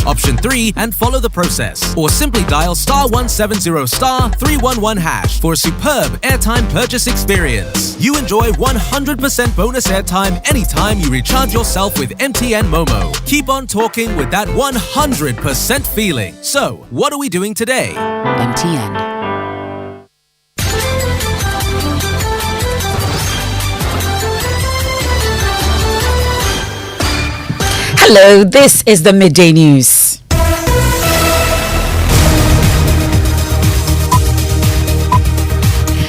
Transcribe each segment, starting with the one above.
option 3 and follow the process. Or simply dial *170 *311# for a superb airtime purchase experience. You enjoy 100% bonus airtime anytime you recharge yourself with MTN Momo. Keep on talking with that 100% feeling. So, what are we doing today? MTN. Hello, this is the Midday News.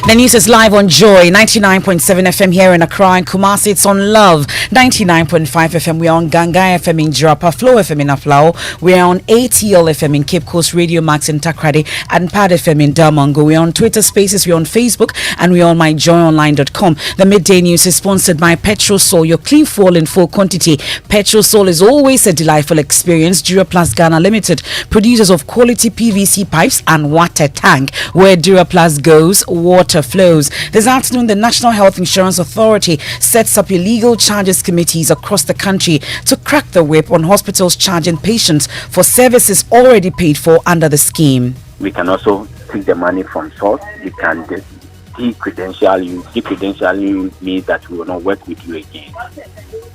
The news is live on Joy 99.7 FM here in Accra and Kumasi. It's on Love 99.5 FM. We are on Ganga FM in Jirapa, Flow FM in Aflao. We are on ATL FM in Cape Coast, Radio Max in Takrade, and Pad FM in Damongo. We are on Twitter Spaces, we are on Facebook, and we are on myjoyonline.com. The Midday News is sponsored by Petrol Sol, your clean fuel in full quantity. Petrol Sol is always a delightful experience. Duraplast Ghana Limited, producers of quality PVC pipes and water tank. Where Duraplast goes, water flows. This afternoon, the National Health Insurance Authority sets up illegal charges committees across the country to crack the whip on hospitals charging patients for services already paid for under the scheme. We can also take the money from source. We can de-credential you. De-credential you means that we will not work with you again.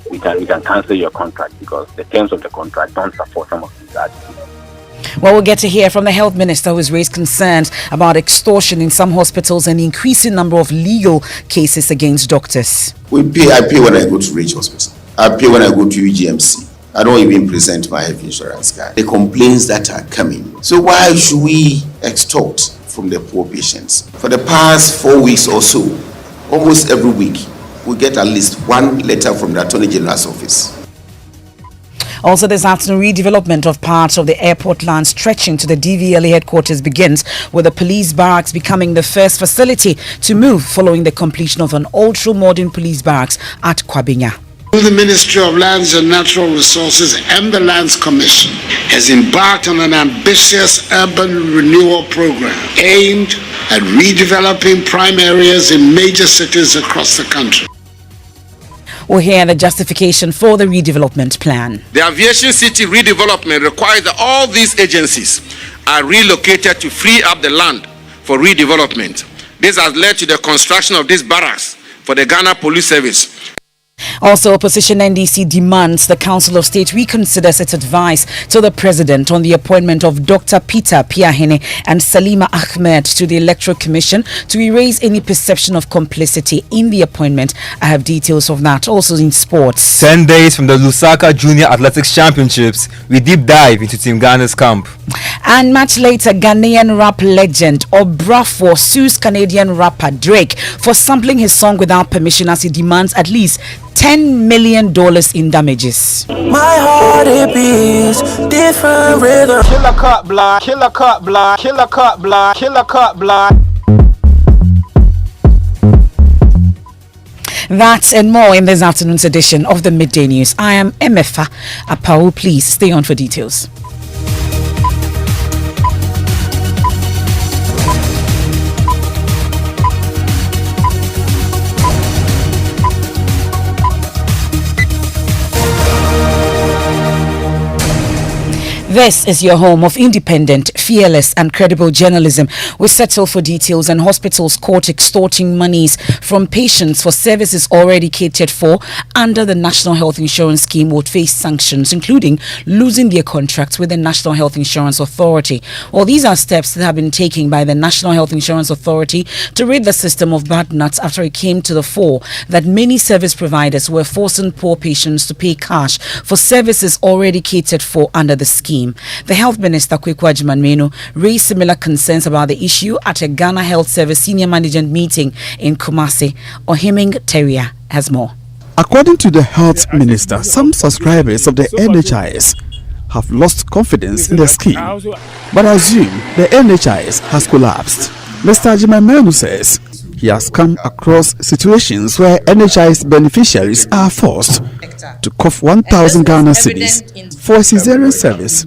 We can cancel your contract because the terms of the contract don't support some of these activities. Well, we'll get to hear from the health minister who has raised concerns about extortion in some hospitals and the increasing number of legal cases against doctors. I pay when I go to Rich Hospital. I pay when I go to UGMC. I don't even present my health insurance card. The complaints that are coming. So why should we extort from the poor patients? For the past 4 weeks or so, almost every week, we get at least one letter from the Attorney General's office. Also this afternoon, redevelopment of parts of the airport land stretching to the DVLA headquarters begins, with the police barracks becoming the first facility to move following the completion of an ultra-modern police barracks at Kwabinya. The Ministry of Lands and Natural Resources and the Lands Commission has embarked on an ambitious urban renewal program aimed at redeveloping prime areas in major cities across the country. We'll hear the justification for the redevelopment plan. The aviation city redevelopment requires that all these agencies are relocated to free up the land for redevelopment. This has led to the construction of these barracks for the Ghana Police Service. Also, opposition NDC demands the Council of State reconsiders its advice to the President on the appointment of Dr. Peter Piahene and Salima Ahmed to the Electoral Commission to erase any perception of complicity in the appointment. I have details of that. Also in sports. 10 days from the Lusaka Junior Athletics Championships, we deep dive into Team Ghana's camp. And much later, Ghanaian rap legend Obrafo sues Canadian rapper Drake for sampling his song without permission as he demands at least $10 million in damages. My heart it beats different rhythm. Killer cut block, killer cut block, killer cut block, killer cut block. That and more in this afternoon's edition of the Midday News. I am Emefa Apawu. Please stay on for details. This is your home of independent, fearless and credible journalism. We settle for details and hospitals caught extorting monies from patients for services already catered for under the National Health Insurance Scheme would face sanctions, including losing their contracts with the National Health Insurance Authority. Well, these are steps that have been taken by the National Health Insurance Authority to rid the system of bad nuts after it came to the fore that many service providers were forcing poor patients to pay cash for services already catered for under the scheme. The Health Minister, Kweku Agyemang-Menu, raised similar concerns about the issue at a Ghana Health Service Senior Management meeting in Kumasi. Ohiming Teria has more. According to the Health Minister, some subscribers of the NHIS have lost confidence in the scheme, but assume the NHIS has collapsed. Mr. Agyemang-Menu says he has come across situations where NHIS beneficiaries are forced to cough 1,000 Ghana cedis for a cesarean service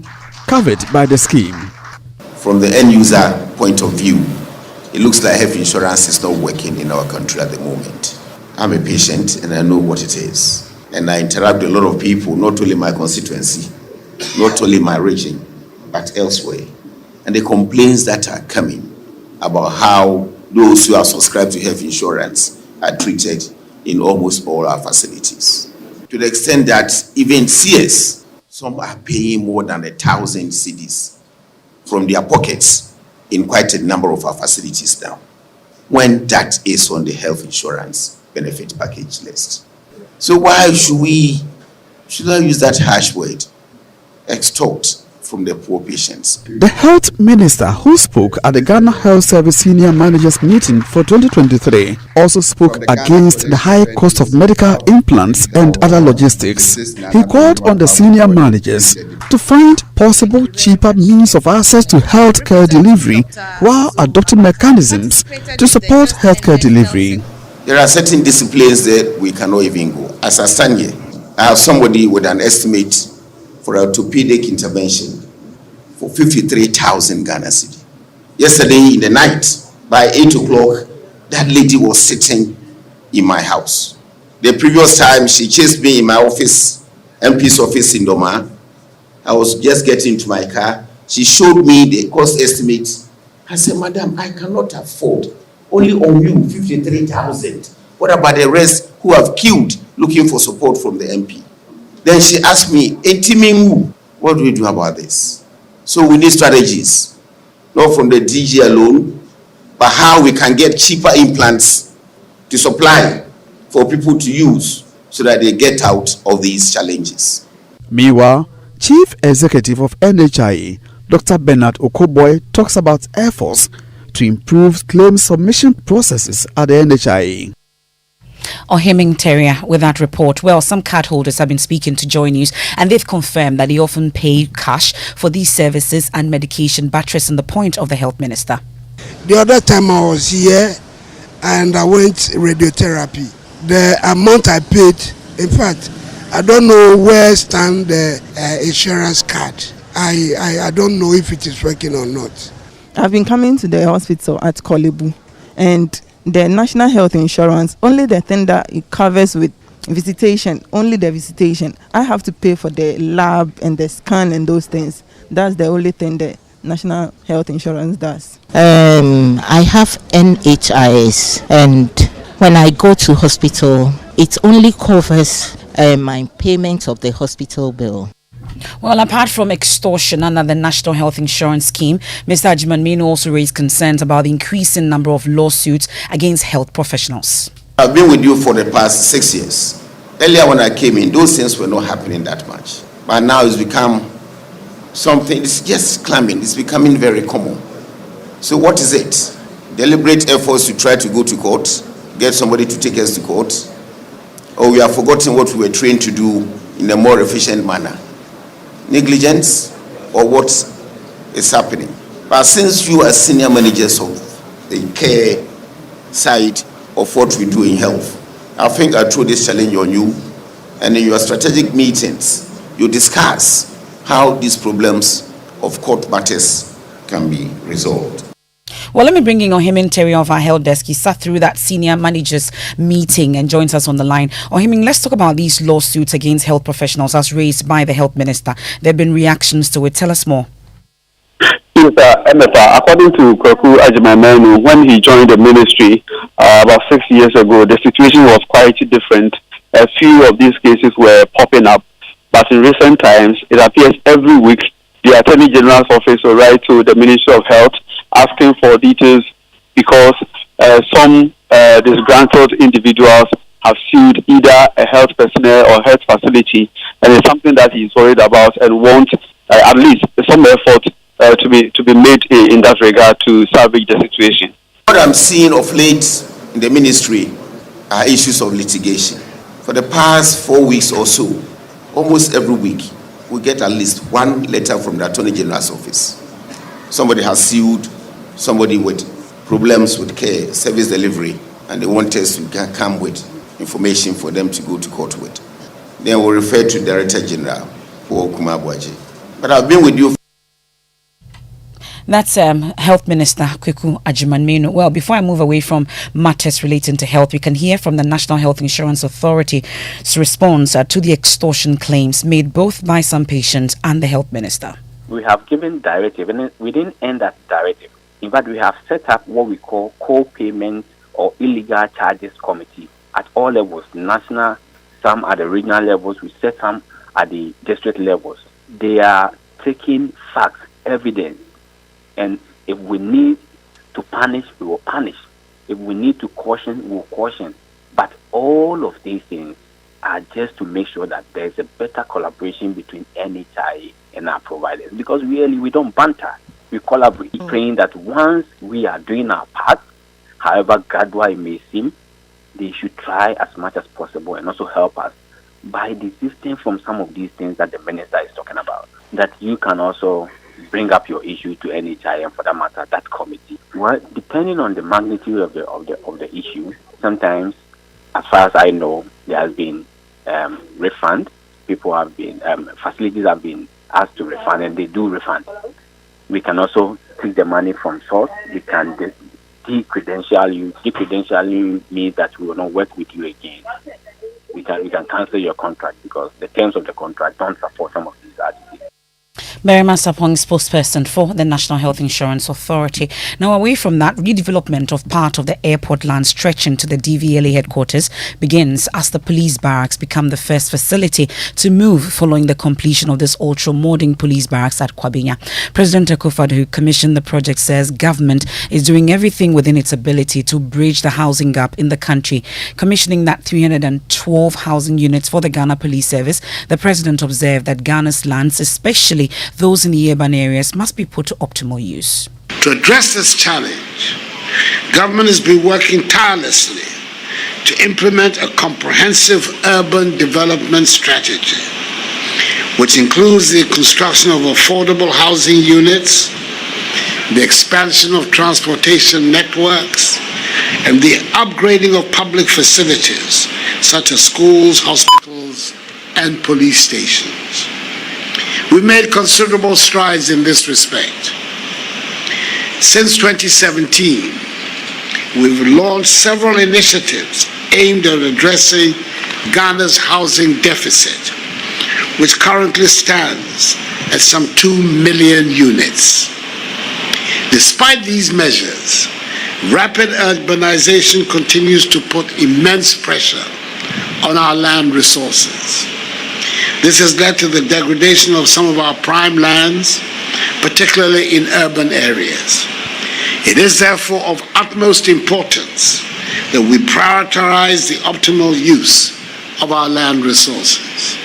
covered by the scheme. From the end user point of view, it looks like health insurance is not working in our country at the moment. I'm a patient and I know what it is. And I interact with a lot of people, not only my constituency, not only my region, but elsewhere. And the complaints that are coming about how those who are subscribed to health insurance are treated in almost all our facilities. To the extent that even CS, some are paying more than 1,000 cedis from their pockets in quite a number of our facilities now, when that is on the health insurance benefit package list. So why should I use that harsh word, extort from the poor patients? The health minister, who spoke at the Ghana Health Service Senior Managers meeting for 2023, also spoke against the high cost of medical implants and other logistics. He called on the senior managers to find possible cheaper means of access to healthcare delivery while adopting mechanisms to support healthcare delivery. There are certain disciplines that we cannot even go. As I stand here, I have somebody with an estimate for orthopedic intervention for 53,000 Ghana cedi. Yesterday in the night, by 8 o'clock, that lady was sitting in my house. The previous time, she chased me in my office, MP's office in Doma. I was just getting into my car. She showed me the cost estimate. I said, Madam, I cannot afford. Only on you, 53,000. What about the rest who have queued looking for support from the MP? Then she asked me, Entimingu, what do we do about this? So we need strategies, not from the DG alone, but how we can get cheaper implants to supply for people to use so that they get out of these challenges. Meanwhile, Chief Executive of NHIE, Dr. Bernard Okoboy, talks about efforts to improve claim submission processes at the NHIE. Ohiming Teria with that report. Well, some card holders have been speaking to Joy News and they've confirmed that they often pay cash for these services and medication, buttressing the point of the health minister. The other time I was here and I went radiotherapy. The amount I paid, in fact, I don't know where stand the insurance card. I don't know if it is working or not. I've been coming to the hospital at Kolebu, and the national health insurance, only the thing that it covers with visitation, only the visitation. I have to pay for the lab and the scan and those things. That's the only thing the national health insurance does. I have NHIS, and when I go to hospital, it only covers my payment of the hospital bill. Well, apart from extortion under the National Health Insurance Scheme, Mr. Ajiman also raised concerns about the increasing number of lawsuits against health professionals. I've been with you for the past 6 years. Earlier when I came in, those things were not happening that much. But now it's become something, it's just climbing, it's becoming very common. So what is it? Deliberate efforts to try to go to court, get somebody to take us to court, or we have forgotten what we were trained to do in a more efficient manner? Negligence, or what is happening? But since you are senior managers of the care side of what we do in health, I think I throw this challenge on you, and in your strategic meetings, you discuss how these problems of court matters can be resolved. Well, let me bring in Ohiming Terry of our health desk. He sat through that senior managers meeting and joins us on the line. Ohiming, let's talk about these lawsuits against health professionals as raised by the health minister. There have been reactions to it. Tell us more. Yes, Emefa, according to Kwaku Ajimamenu, when he joined the ministry about 6 years ago, the situation was quite different. A few of these cases were popping up, but in recent times, it appears every week the Attorney General's office will write to the Ministry of Health asking for details because some disgruntled individuals have sued either a health personnel or health facility, and it's something that he's worried about and wants at least some effort to be made in that regard to salvage the situation. What I'm seeing of late in the ministry are issues of litigation. For the past 4 weeks or so, almost every week, we get at least one letter from the Attorney General's office. Somebody has sued somebody with problems with care, service delivery, and they want us to come with information for them to go to court with. Then we'll refer to Director General for Kumabwaji. But I've been with you. That's Health Minister Kweku Agyemang-Manu. Well, before I move away from matters relating to health, we can hear from the National Health Insurance Authority's response to the extortion claims made both by some patients and the Health Minister. We have given directive, and we didn't end that directive. In fact, we have set up what we call co-payment or illegal charges committee at all levels, national, some at the regional levels, we set some at the district levels. They are taking facts, evidence, and if we need to punish, we will punish. If we need to caution, we will caution. But all of these things are just to make sure that there is a better collaboration between NHI and our providers. Because really, we don't banter. We collaborate, praying that once we are doing our part, however gradual it may seem, they should try as much as possible and also help us by desisting from some of these things that the minister is talking about. That you can also bring up your issue to NHI and, for that matter, that committee. Well, depending on the magnitude of the issue, sometimes, as far as I know, there has been refund. People have been facilities have been asked to refund, and they do refund. We can also take the money from source. We can de-credential you. De-credential you means that we will not work with you again. We can cancel your contract because the terms of the contract don't support some of these activities. Berima Sapong, spokesperson for the National Health Insurance Authority. Now, away from that, redevelopment of part of the airport land stretching to the DVLA headquarters begins as the police barracks become the first facility to move following the completion of this ultra-modern police barracks at Kwabenya. President Akufo-Addo, who commissioned the project, says government is doing everything within its ability to bridge the housing gap in the country. Commissioning that 312 housing units for the Ghana Police Service, the president observed that Ghana's lands, especially those in the urban areas, must be put to optimal use. To address this challenge, government has been working tirelessly to implement a comprehensive urban development strategy, which includes the construction of affordable housing units, the expansion of transportation networks, and the upgrading of public facilities such as schools, hospitals, and police stations. We've made considerable strides in this respect. Since 2017, we've launched several initiatives aimed at addressing Ghana's housing deficit, which currently stands at some 2 million units. Despite these measures, rapid urbanization continues to put immense pressure on our land resources. This has led to the degradation of some of our prime lands, particularly in urban areas. It is therefore of utmost importance that we prioritize the optimal use of our land resources.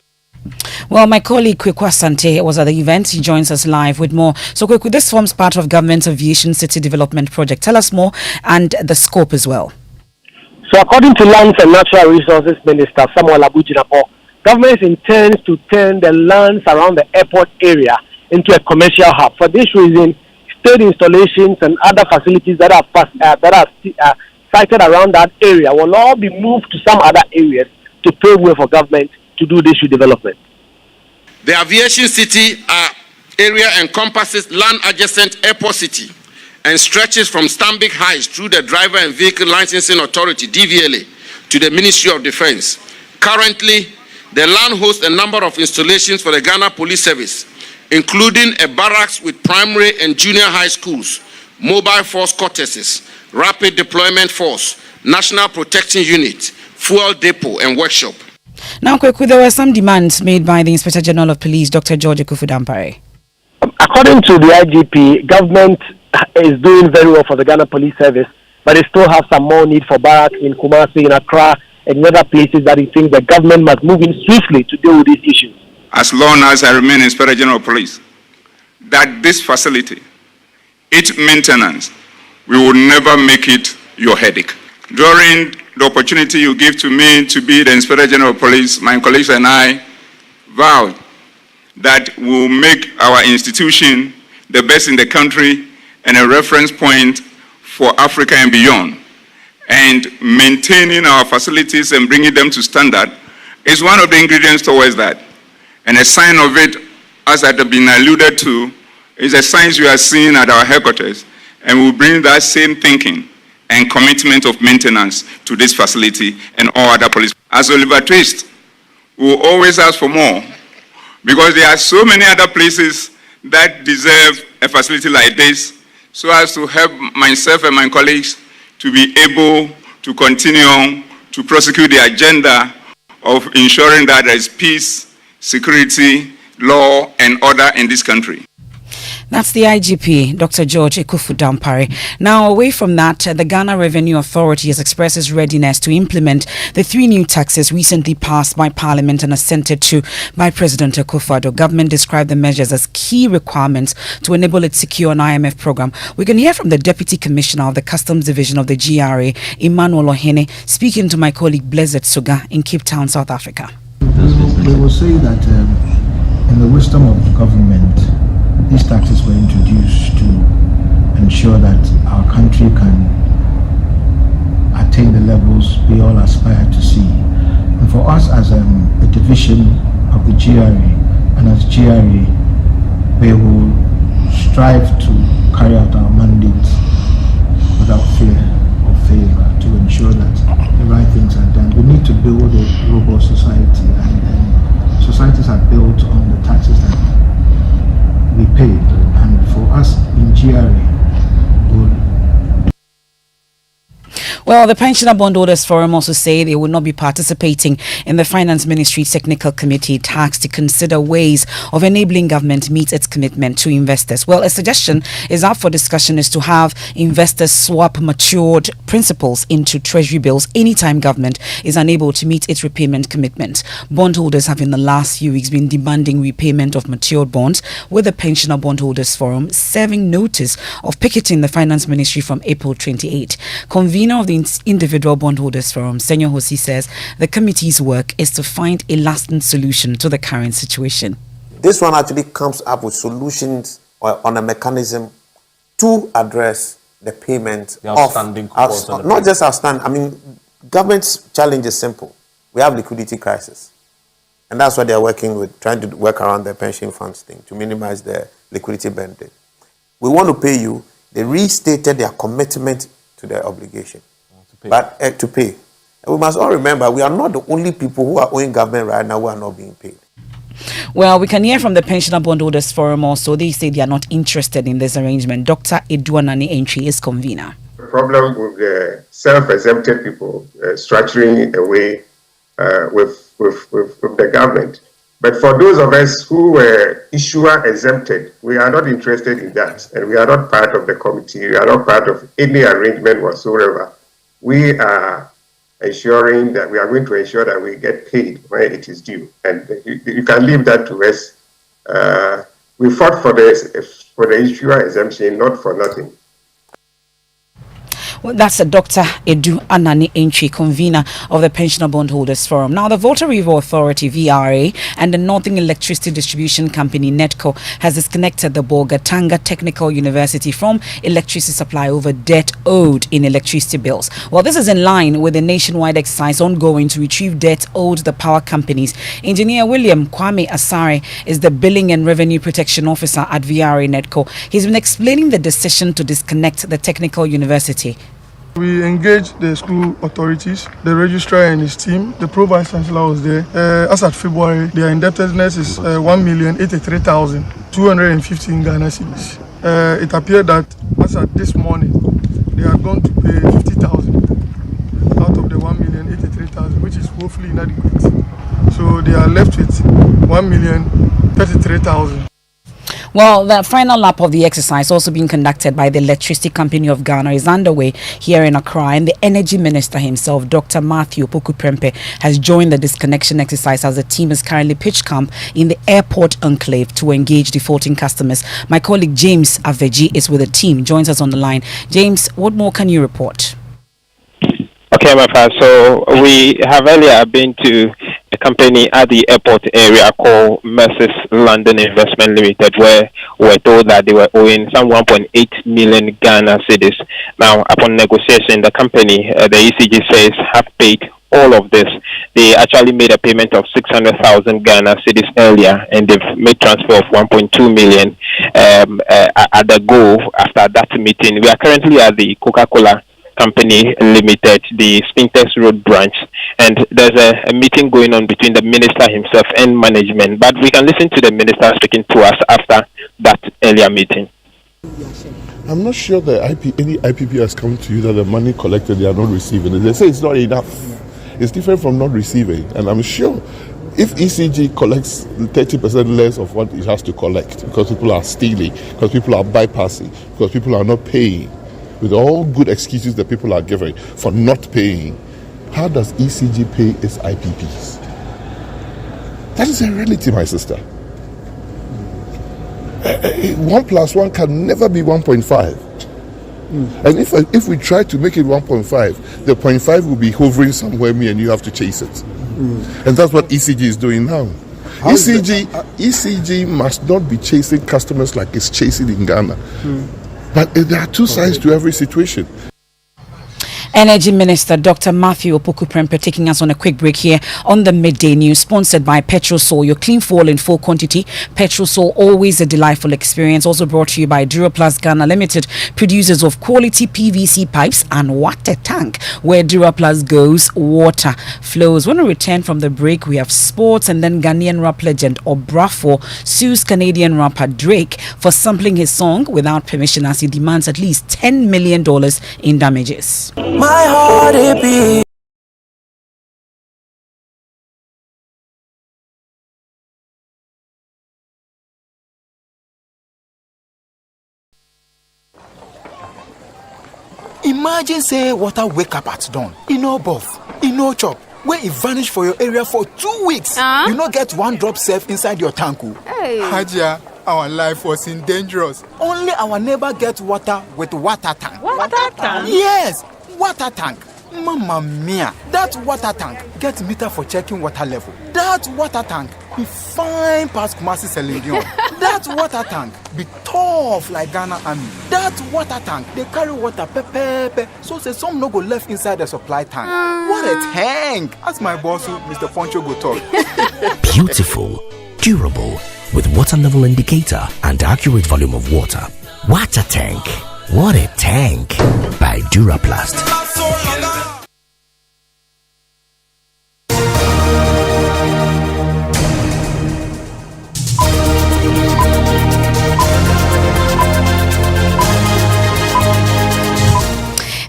Well, my colleague Kweku Asante was at the event. He joins us live with more. So, Kweku, this forms part of Government's Aviation City Development Project. Tell us more and the scope as well. So, according to Lands and Natural Resources Minister Samuel Abu-Jinapor, government intends to turn the lands around the airport area into a commercial hub. For this reason, state installations and other facilities that are sited around that area will all be moved to some other areas to pave way for government to do this redevelopment. The Aviation City area encompasses land adjacent Airport City and stretches from Stanbic Heights through the Driver and Vehicle Licensing Authority, DVLA, to the Ministry of Defense. Currently, the land hosts a number of installations for the Ghana Police Service, including a barracks with primary and junior high schools, mobile force quarters, rapid deployment force, national protection unit, fuel depot, and workshop. Now, Kweku, there were some demands made by the Inspector General of Police, Dr. George Ekufu-Dampare. According to the IGP, government is doing very well for the Ghana Police Service, but it still has some more need for barracks in Kumasi, in Accra, and other places that he thinks the government must move in swiftly to deal with these issues. As long as I remain Inspector General of Police, that this facility, its maintenance, we will never make it your headache. During the opportunity you give to me to be the Inspector General of Police, my colleagues and I vowed that we will make our institution the best in the country and a reference point for Africa and beyond. And maintaining our facilities and bringing them to standard is one of the ingredients towards that. And a sign of it, as I have been alluded to, It's the signs we are seeing at our headquarters, and we'll bring that same thinking and commitment of maintenance to this facility and all other police. As Oliver Twist, we will always ask for more, because there are so many other places that deserve a facility like this, so as to help myself and my colleagues to be able to continue on to prosecute the agenda of ensuring that there is peace, security, law, and order in this country. That's the IGP, Dr. George Ekufu Dampare. Now, away from that, the Ghana Revenue Authority has expressed its readiness to implement the 3 new taxes recently passed by Parliament and assented to by President Akufo-Addo. Government described the measures as key requirements to enable it secure an IMF program. We can hear from the Deputy Commissioner of the Customs Division of the GRA, Emmanuel Ohene, speaking to my colleague Blessed Suga in Cape Town, South Africa. They will say that in the wisdom of the government, these taxes were introduced to ensure that our country can attain the levels we all aspire to see. And for us as a division of the GRA, and as GRA, we will strive to carry out our mandate without fear or favor to ensure that the right things are done. We need to build a robust society, and societies are built on the taxes that we paid, and for us in GRA, well, the Pensioner Bondholders Forum also say they will not be participating in the Finance Ministry Technical Committee tasked to consider ways of enabling government to meet its commitment to investors. Well, a suggestion is up for discussion is to have investors swap matured principals into treasury bills anytime government is unable to meet its repayment commitment. Bondholders have in the last few weeks been demanding repayment of matured bonds, with the Pensioner Bondholders Forum serving notice of picketing the Finance Ministry from April 28. Convener of the Individual Bondholders Forum, Senor Hosi, says the committee's work is to find a lasting solution to the current situation. This one actually comes up with solutions on a mechanism to address the payment the outstanding coupons. Not just outstanding. I mean, government's challenge is simple. We have liquidity crisis. And that's what they're working with, trying to work around the pension funds thing to minimize the liquidity burden. We want to pay you. They restated their commitment to their obligation. To pay. And we must all remember, we are not the only people who are owing government right now who are not being paid. Well, we can hear from the Pensioner Bondholders Forum also. They say they are not interested in this arrangement. Dr. Eduanani Entry is convener. The problem with the self-exempted people structuring away with the government. But for those of us who were issuer exempted, we are not interested in that. And we are not part of the committee. We are not part of any arrangement whatsoever. We are ensuring that we are going to ensure that we get paid where it is due. And you can leave that to us. We fought for the issuer exemption, not for nothing. Well, that's Dr. Edu Anani Enchi, convener of the Pensioner Bondholders Forum. Now, the Volta River Authority, VRA, and the Northern Electricity Distribution Company, NETCO, has disconnected the Bolgatanga Technical University from electricity supply over debt owed in electricity bills. Well, this is in line with the nationwide exercise ongoing to retrieve debt owed the power companies. Engineer William Kwame Asare is the Billing and Revenue Protection Officer at VRA NETCO. He's been explaining the decision to disconnect the technical university. We engaged the school authorities, the registrar and his team. The Pro Vice Chancellor was there. As at February, their indebtedness is 1,083,215 Ghana cedis. It appeared that as at this morning, they are going to pay 50,000 out of the 1,083,000, which is woefully inadequate. So they are left with 1,033,000. Well, the final lap of the exercise, also being conducted by the Electricity Company of Ghana, is underway here in Accra, and the Energy Minister himself, Dr. Matthew Poku-Prempeh, has joined the disconnection exercise as the team is currently pitched camp in the airport enclave to engage defaulting customers. My colleague James Aveji is with the team, joins us on the line. James, what more can you report? Okay, Emefa. So we have earlier been to a company at the airport area called Mercis London Investment Limited, where we were told that they were owing some 1.8 million Ghana cedis. Now, upon negotiation, the company, the ECG says, have paid all of this, they actually made a payment of 600,000 Ghana cedis earlier, and they've made transfer of 1.2 million at the go after that meeting. We are currently at the Coca-Cola Company Limited, the Spintex Road branch, and there's a meeting going on between the minister himself and management. But we can listen to the minister speaking to us after that earlier meeting. I'm not sure that any IPP has come to you that the money collected they are not receiving it. They say it's not enough. It's different from not receiving. And I'm sure if ECG collects 30% less of what it has to collect because people are stealing, because people are bypassing, because people are not paying, with all good excuses that people are giving for not paying, how does ECG pay its IPPs? That is a reality, my sister. 1 + 1 can never be 1.5. And if we try to make it 1.5, the 0.5 will be hovering somewhere, me and you have to chase it. And that's what ECG is doing now. ECG must not be chasing customers like it's chasing in Ghana. But there are two sides to every situation. Energy Minister Dr. Matthew Opoku-Prempeh taking us on a quick break here on the Midday News, sponsored by Petrosol, your clean fuel in full quantity. Petrosol, always a delightful experience. Also brought to you by Duraplast Ghana Limited, producers of quality PVC pipes and water tank. Where Duraplast goes, water flows. When we return from the break, we have sports, and then Ghanaian rap legend Obrafo sues Canadian rapper Drake for sampling his song without permission, as he demands at least $10 million in damages. My heart it beats. Imagine say water wake up at dawn, no buff, no chop, where it vanish for your area for 2 weeks. You not get one drop safe inside your tank. Hey. Hajia, our life was in dangerous. Only our neighbor get water with water tank. Water tank? Yes, water tank. Mamma mia, that water tank get meter for checking water level. That water tank be fine past Kumasi Selendion. That water tank be tough like Ghana Army. That water tank, they carry water pepe, so say some no go left inside the supply tank. What a tank! As my boss, Mr. Poncho, go talk. Beautiful, durable, with water level indicator and accurate volume of water. Water tank. What a tank! By Duraplast.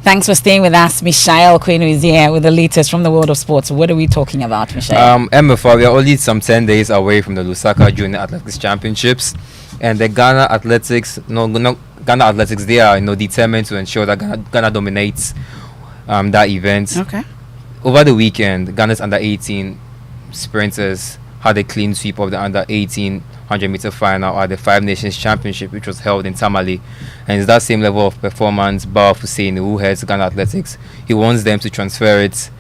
Thanks for staying with us. Michelle Queen is here with the latest from the world of sports. What are we talking about, Michelle? Emefa, we are only some 10 days away from the Lusaka Junior Athletics Championships, and the Ghana Athletics, they are determined to ensure that Ghana dominates that event. Okay. Over the weekend, Ghana's under 18 sprinters had a clean sweep of the under 18 100-meter final at the Five Nations Championship, which was held in Tamale. And it's that same level of performance Bao Hussein, who heads Ghana Athletics, he wants them to transfer it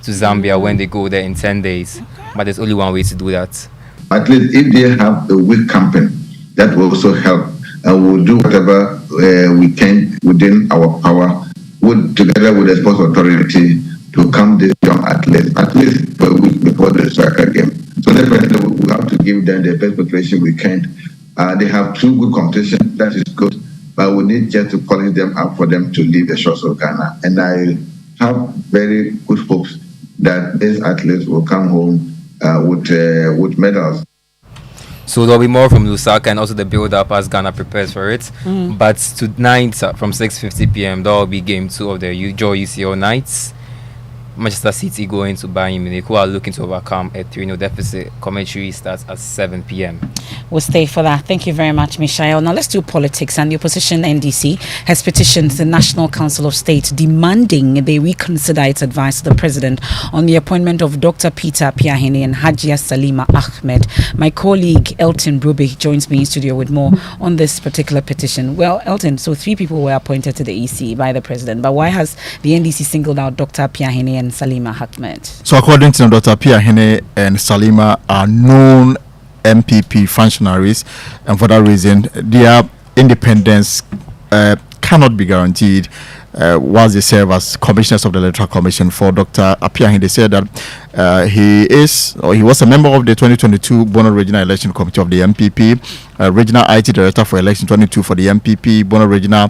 to Zambia when they go there in 10 days. Okay. But there's only one way to do that. At least if they have a weak campaign, that will also help. And we'll do whatever we can within our power, together with the sports authority, to come this young athletes, at least for a week before the soccer game. So definitely we have to give them the best preparation we can. They have two good competitions, that is good, but we need just to polish them up for them to leave the shores of Ghana. And I have very good hopes that these athletes will come home with medals. So there'll be more from Lusaka and also the build-up as Ghana prepares for it. But tonight from 6:50 p.m. there will be game 2 of the Joy UCL Nights. Manchester City going to Bayern Munich, who are looking to overcome a 3-0 deficit. Commentary starts at 7 p.m. We'll stay for that. Thank you very much, Michelle. Now let's do politics. And the opposition NDC has petitioned the National Council of State demanding they reconsider its advice to the president on the appointment of Dr. Peter Piahene and Hajia Salima Ahmed. My colleague Elton Bruby joins me in studio with more on this particular petition. Well, Elton, so 3 people were appointed to the EC by the president, but why has the NDC singled out Dr. Piahene and Salima Ahmed? So according to Dr. Piahene and Salima are known MPP functionaries, and for that reason their independence cannot be guaranteed, whilst they serve as commissioners of the Electoral Commission. For Dr. Apiahin, they said that he was a member of the 2022 Bono Regional Election Committee of the MPP, Regional IT Director for Election 22 for the MPP, Bono Regional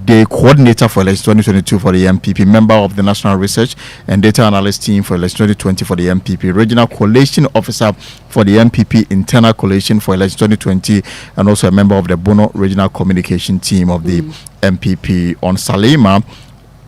Day Coordinator for Election 2022 for the MPP, member of the National Research and Data Analyst Team for Election 2020 for the MPP, Regional Coalition Officer for the MPP Internal Coalition for Election 2020, and also a member of the Bono Regional Communication Team of the MPP. On Salima,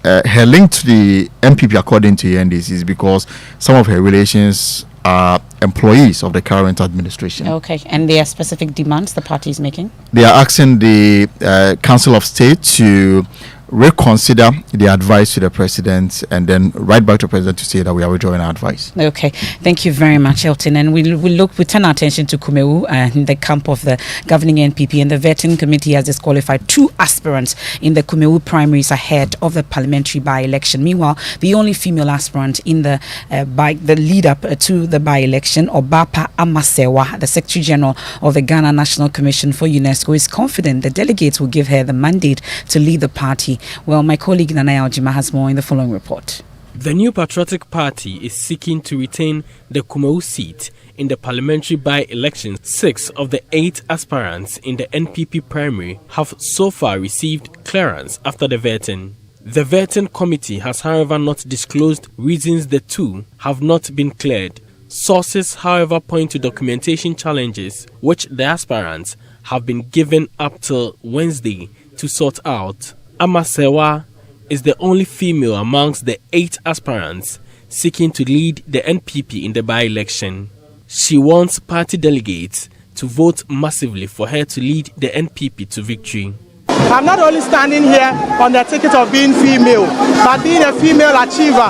her link to the MPP, according to NDC, is because some of her relations are employees of the current administration. Okay, and there are specific demands the party is making? They are asking the Council of State to reconsider the advice to the president and then write back to the president to say that we are withdrawing our advice. Okay, thank you very much, Elton. And we turn our attention to Kumewu and the camp of the governing NPP, and the vetting committee has disqualified 2 aspirants in the Kumewu primaries ahead of the parliamentary by-election. Meanwhile, the only female aspirant in the lead up to the by-election, Obapa Amasewa, the Secretary General of the Ghana National Commission for UNESCO, is confident the delegates will give her the mandate to lead the party. Well, my colleague Nanaya Ojima has more in the following report. The New Patriotic Party is seeking to retain the Kumewu seat in the parliamentary by-election. 6 of the 8 aspirants in the NPP primary have so far received clearance after the vetting. The vetting committee has, however, not disclosed reasons the 2 have not been cleared. Sources, however, point to documentation challenges which the aspirants have been given up till Wednesday to sort out. Amasewa is the only female amongst the 8 aspirants seeking to lead the NPP in the by-election. She wants party delegates to vote massively for her to lead the NPP to victory. I'm not only standing here on the ticket of being female, but being a female achiever,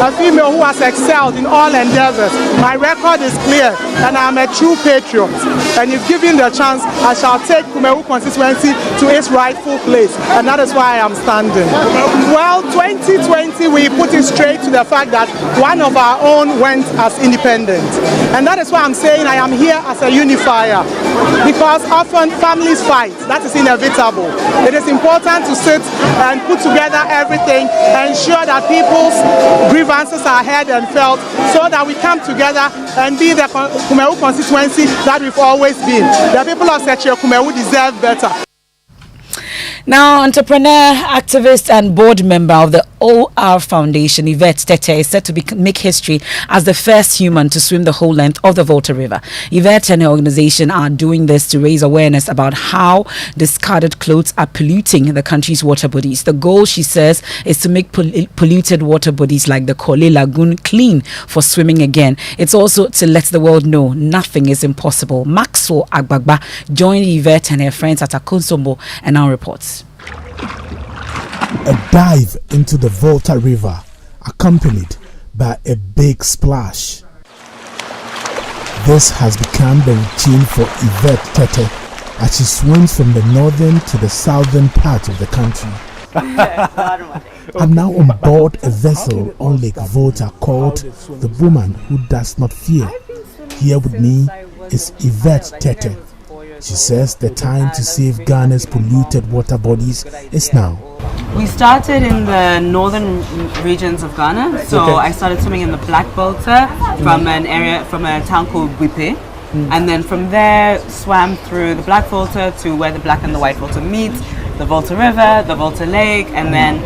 a female who has excelled in all endeavors. My record is clear, and I'm a true patriot. And if given the chance, I shall take Kumewu constituency to its rightful place, and that is why I am standing. Well, 2020, we put it straight to the fact that one of our own went as independent. And that is why I'm saying I am here as a unifier, because often families fight. That is inevitable. It is important to sit and put together everything, ensure that people's grievances are heard and felt, so that we come together and be the Kumewu constituency that we've always been. The people of Sechia Kumewu deserve better. Now, entrepreneur, activist and board member of the OR Foundation, Yvette Tete, is set to make history as the first human to swim the whole length of the Volta River. Yvette and her organization are doing this to raise awareness about how discarded clothes are polluting the country's water bodies. The goal, she says, is to make polluted water bodies like the Kole Lagoon clean for swimming again. It's also to let the world know nothing is impossible. Maxwell Agbagba joined Yvette and her friends at Akonsombo and now reports. A dive into the Volta River, accompanied by a big splash. This has become the routine for Yvette Tete as she swims from the northern to the southern part of the country. I'm now on board a vessel on Lake Volta called the Woman Who Does Not Fear. Here with me is Yvette Tete. She says the time to save Ghana's polluted water bodies is now. We started in the northern regions of Ghana, so I started swimming in the Black Volta from a town called Wipe, and then from there swam through the Black Volta to where the Black and the White Volta meet, the Volta River, the Volta Lake, and then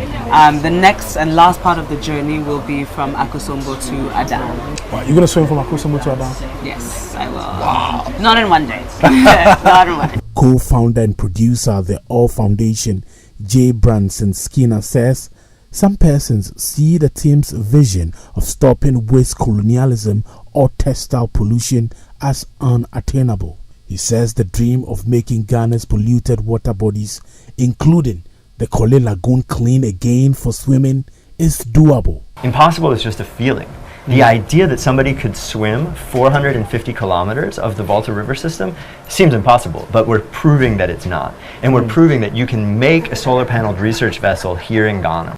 the next and last part of the journey will be from Akosombo to Adan. Wow, you're going to swim from Akosombo to Adan? Yes, I will. Wow. Not in one day. Not in one day. Co-founder and producer of the All Foundation, J. Branson Skinner, says some persons see the team's vision of stopping waste colonialism or textile pollution as unattainable. He says the dream of making Ghana's polluted water bodies, including the Kole Lagoon, clean again for swimming, is doable. Impossible is just a feeling. The idea that somebody could swim 450 kilometers of the Volta River system seems impossible, but we're proving that it's not. And we're proving that you can make a solar paneled research vessel here in Ghana.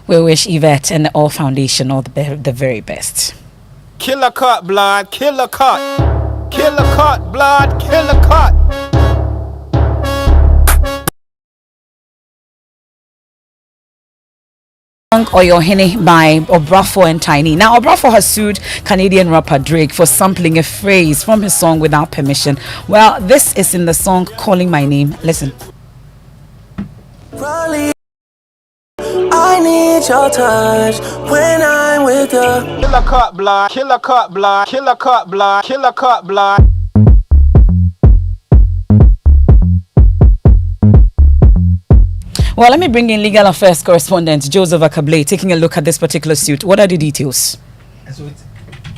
We wish Yvette and the All Foundation all the very best. Killer cut, blood, killer cut. Killer cut, blood, killer cut. song Oyohene by Obrafo and Tiny. Now, Obrafo has sued Canadian rapper Drake for sampling a phrase from his song without permission. Well, this is in the song Calling My Name. Listen. I need your touch when I'm with you. Killer cut blood, killer cut blood, killer cut blood, killer cut blood. Well, let me bring in legal affairs correspondent Joseph Akable taking a look at this particular suit. What are the details?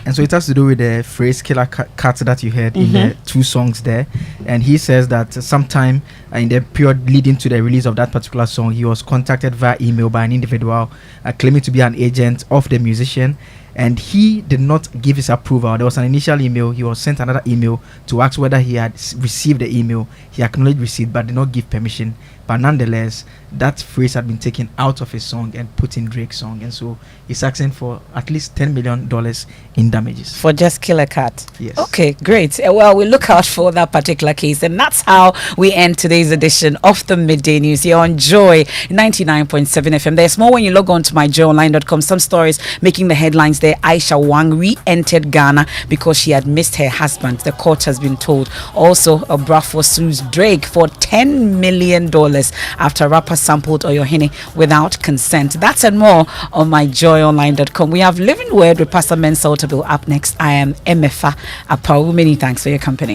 And so it has to do with the phrase killer cut that you heard in the two songs there. And he says that sometime in the period leading to the release of that particular song, he was contacted via email by an individual claiming to be an agent of the musician. And he did not give his approval. There was an initial email. He was sent another email to ask whether he had received the email. He acknowledged receipt but did not give permission. But nonetheless, that phrase had been taken out of his song and put in Drake's song. And so he's asking for at least $10 million in damages. For just Killer Cut? Yes. Okay, great. Well, we look out for that particular case. And that's how we end today's edition of the Midday News here on Joy 99.7 FM. There's more when you log on to myjoyonline.com. Some stories making the headlines there. Aisha Wang re-entered Ghana because she had missed her husband. The court has been told. Also, Obrafo sues Drake for $10 million after rapper sampled Oyohene without consent. That's and more on myjoyonline.com. We have Living Word with Pastor Mensah Otabil up next. I am Emefa Apawu. Many thanks for your company.